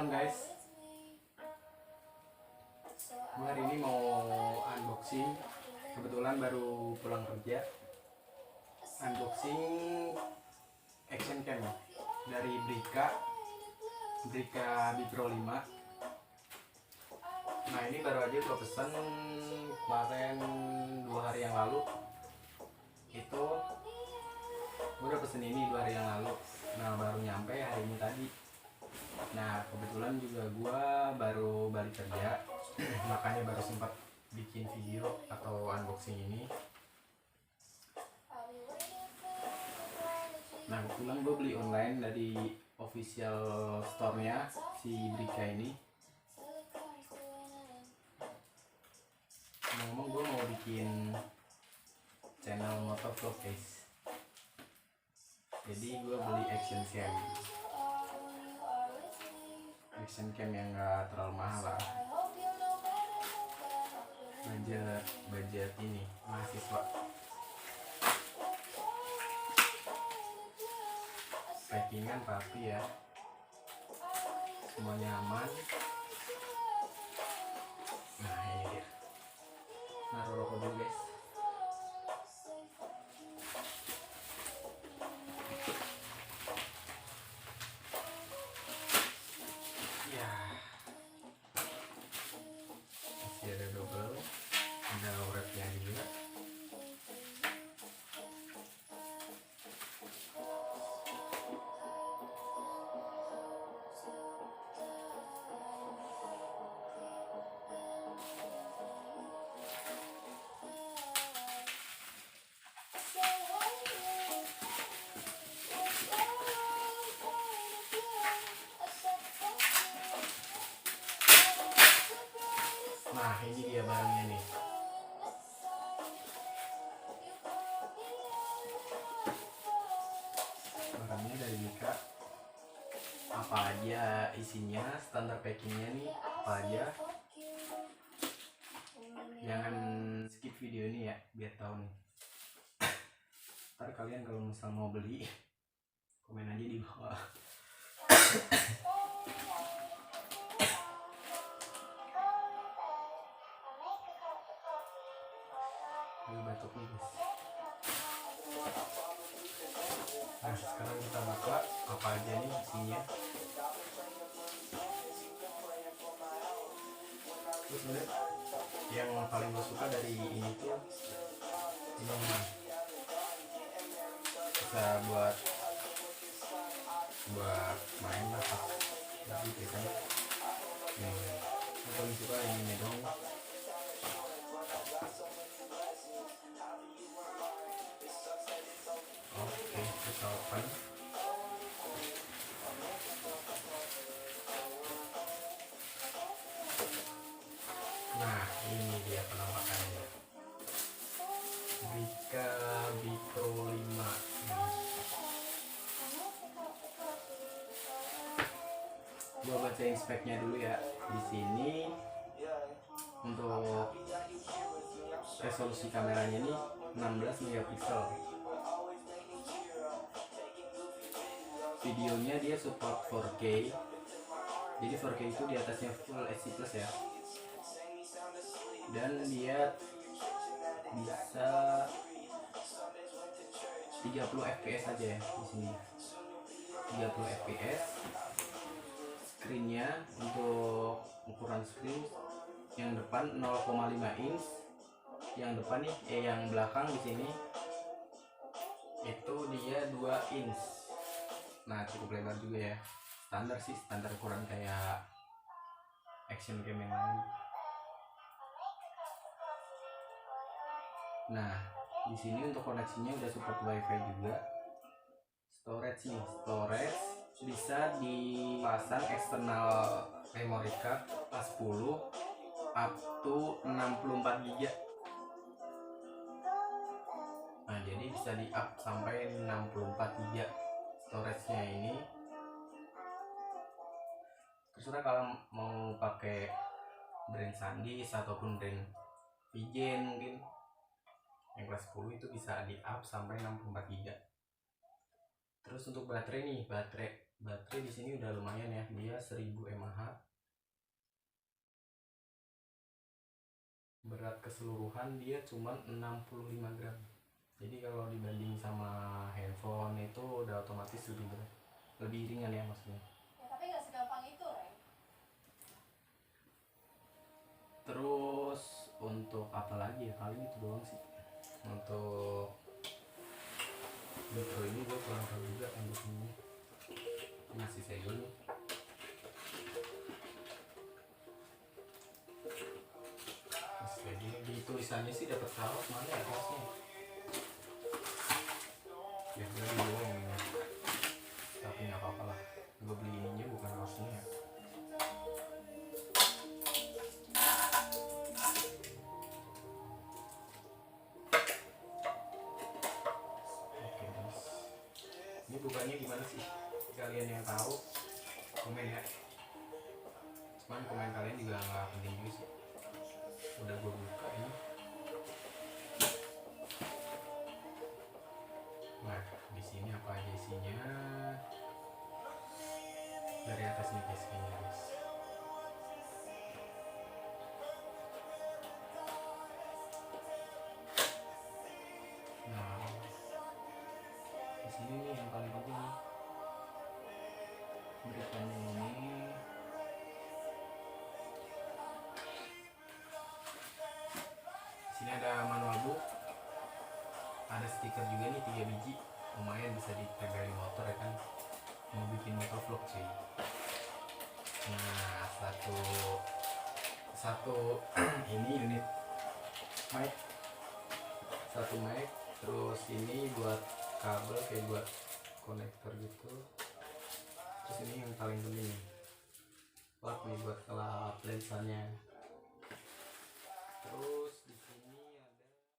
malam guys. Gue hari ini mau unboxing. Kebetulan baru pulang kerja. Unboxing action cam dari Brika Bipro 5. Nah ini baru aja gue pesen kemarin 2 hari yang lalu. Itu gue udah pesen ini 2 hari yang lalu. Nah baru nyampe hari ini tadi. Nah kebetulan juga gue baru balik kerja, makanya baru sempat bikin video atau unboxing ini. Nah kebetulan gue beli online dari official store-nya si Brika ini. Ngomong gue mau bikin channel motovlog guys. Jadi gue beli action cam yang gak terlalu mahal lah, budget ini mahasiswa. Packingan rapi ya, semuanya aman. Nah ini dia, naruh rokok dulu guys. Masih ada double, ada wrapnya juga. Nah ini dia barangnya nih. Barangnya dari Brika. Apa aja isinya, standar packingnya nih apa aja. Jangan skip video ini ya, biar tahu nih. Ntar kalian kalau misal mau beli, komen aja di bawah. Ini batuk nih guys. Nah sekarang kita buka apa aja nih isinya. Terus sebenernya yang paling gue suka dari ini tuh ini bisa buat main lah pas lagi gitu kan. Nih gue paling suka ini dong. Oke, kita open. Nah ini dia penampakannya, Brika Bipro 5. Gua bacain speknya dulu ya. Di sini untuk resolusi kameranya ini 16 megapiksel. Videonya dia support 4K. Jadi 4K itu di atasnya Full HD Plus ya. Dan dia bisa 30 fps aja ya di sini. 30 fps. Screennya untuk ukuran screen yang depan 0,5 inch. Yang depan nih, yang belakang di sini itu dia 2 inch. Nah cukup lebar juga ya. Standar sih, standar ukuran kayak action cam yang lain. Nah, di sini untuk koneksinya udah support WiFi juga. Storage nih, storage bisa dipasang eksternal memory card A10 up to 64 GB. Nah, jadi bisa di up sampai 64 GB storage-nya ini. Terserah kalau mau pakai brand SanDisk ataupun brand Vigen mungkin. Yang kelas 10 itu bisa di up sampai 64 GB. Terus untuk baterai nih, baterai Baterai di sini udah lumayan ya, dia 1000 mAh. Berat keseluruhan dia cuma 65 gram. Jadi kalau dibanding sama handphone itu udah otomatis lebih berat, lebih ringan ya maksudnya. Ya, tapi nggak segampang itu, Ren. Terus untuk apa lagi ya, kali itu doang sih. Untuk mikro ini gue kurang tahu juga untuk ini, masih segel nih. Masih segel. Di tulisannya sih dapat kaos, mana ya kaosnya? Ya gue doang ya. Tapi nggak apa-apa lah, gue beli ininya bukan kaosnya ya. Oke guys, ini bukannya gimana sih? Kalian yang tahu komen ya. Cuman komen kalian juga nggak penting juga sih. Udah gue buka ini. Nah, di sini apa aja isinya? Dari atas nih guys, kayaknya guys. Nah, di sini nih yang paling penting nih. Beritanya ini. Di sini ada manual book. Ada stiker juga nih 3 biji. Lumayan bisa ditempel di motor ya kan. Mau bikin motovlog cuy. Nah, satu ini unit mic, satu mic, terus ini buat kabel kayak buat konektor gitu. Terus ini yang paling penting plat nih buat kelap lensanya. Terus